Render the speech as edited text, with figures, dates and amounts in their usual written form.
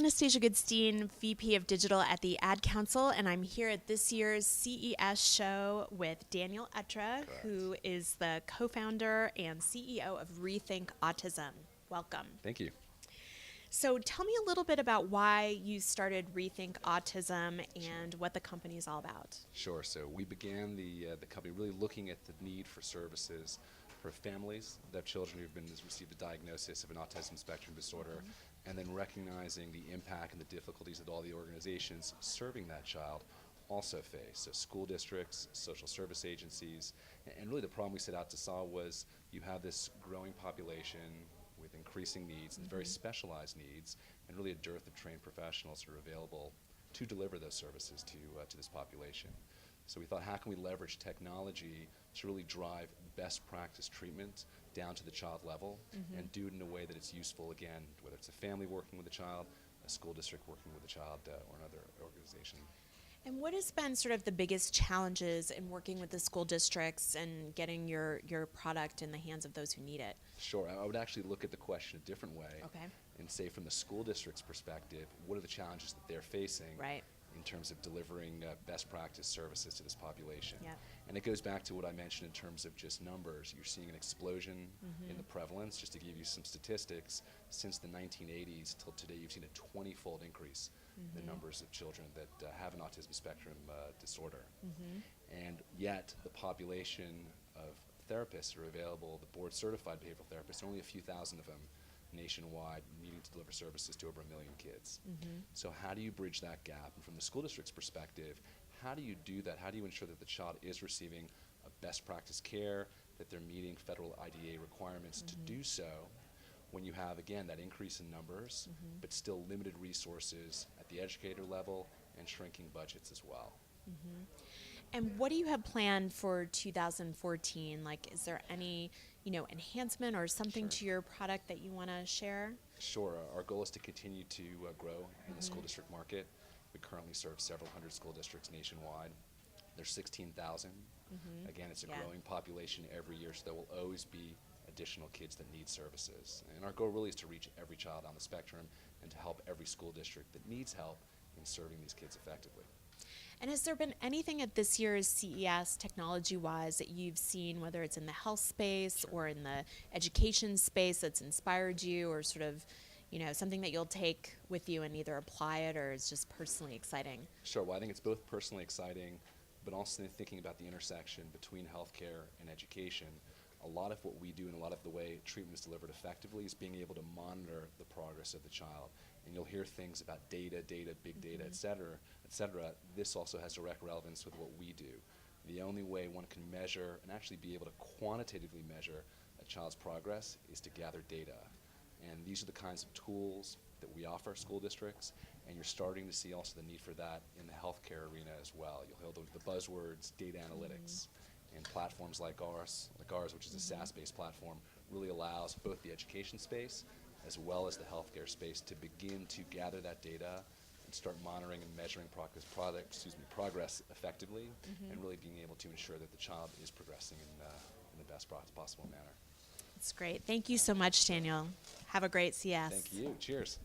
Anastasia Goodstein, VP of Digital at the Ad Council, and I'm here at this year's CES show with Daniel Etra, who is the co-founder and CEO of Rethink Autism. Welcome. Thank you. So tell me a little bit about why you started Rethink Autism and what the company is all about. Sure. So we began the company really looking at the need for services for families that have children who've received a diagnosis of an autism spectrum disorder, and then recognizing the impact and the difficulties that all the organizations serving that child also face. So school districts, social service agencies, and really the problem we set out to solve was you have this growing population with increasing needs and very specialized needs, and really a dearth of trained professionals who are available to deliver those services to this population. So we thought, how can we leverage technology to really drive best practice treatment down to the child level and do it in a way that it's useful, again, whether it's a family working with a child, a school district working with a child, or another organization. And what has been sort of the biggest challenges in working with the school districts and getting your product in the hands of those who need it? Sure. I would actually look at the question a different way and say, from the school district's perspective, what are the challenges that they're facing in terms of delivering best practice services to this population? And it goes back to what I mentioned in terms of just numbers. You're seeing an explosion in the prevalence. Just to give you some statistics, since the 1980s till today, you've seen a 20-fold increase in the numbers of children that have an autism spectrum disorder. And yet the population of therapists who are available, the board-certified behavioral therapists, only a few thousand of them nationwide needing to deliver services to over 1 million kids. So how do you bridge that gap? And from the school district's perspective, how do you do that? How do you ensure that the child is receiving a best practice care, that they're meeting federal IDA requirements to do so when you have, again, that increase in numbers, but still limited resources at the educator level and shrinking budgets as well? And what do you have planned for 2014? Like, is there any, enhancement or something to your product that you want to share? Sure. Our goal is to continue to grow in the school district market. We currently serve several hundred school districts nationwide. There's 16,000. Again, it's a growing population every year, so there will always be additional kids that need services. And our goal really is to reach every child on the spectrum and to help every school district that needs help in serving these kids effectively. And has there been anything at this year's CES, technology-wise, that you've seen, whether it's in the health space or in the education space, that's inspired you, or sort of, something that you'll take with you and either apply it or is just personally exciting? Sure. Well, I think it's both personally exciting, but also thinking about the intersection between healthcare and education. A lot of what we do and a lot of the way treatment is delivered effectively is being able to monitor the progress of the child. And you'll hear things about data, big data, et cetera. This also has direct relevance with what we do. The only way one can measure and actually be able to quantitatively measure a child's progress is to gather data. And these are the kinds of tools that we offer school districts, and you're starting to see also the need for that in the healthcare arena as well. You'll hear the buzzwords, data analytics, and platforms like ours, which is a SaaS-based platform, really allows both the education space as well as the healthcare space to begin to gather that data and start monitoring and measuring progress effectively, and really being able to ensure that the child is progressing in the best possible manner. That's great. Thank you so much, Daniel. Have a great CS. Thank you. Cheers.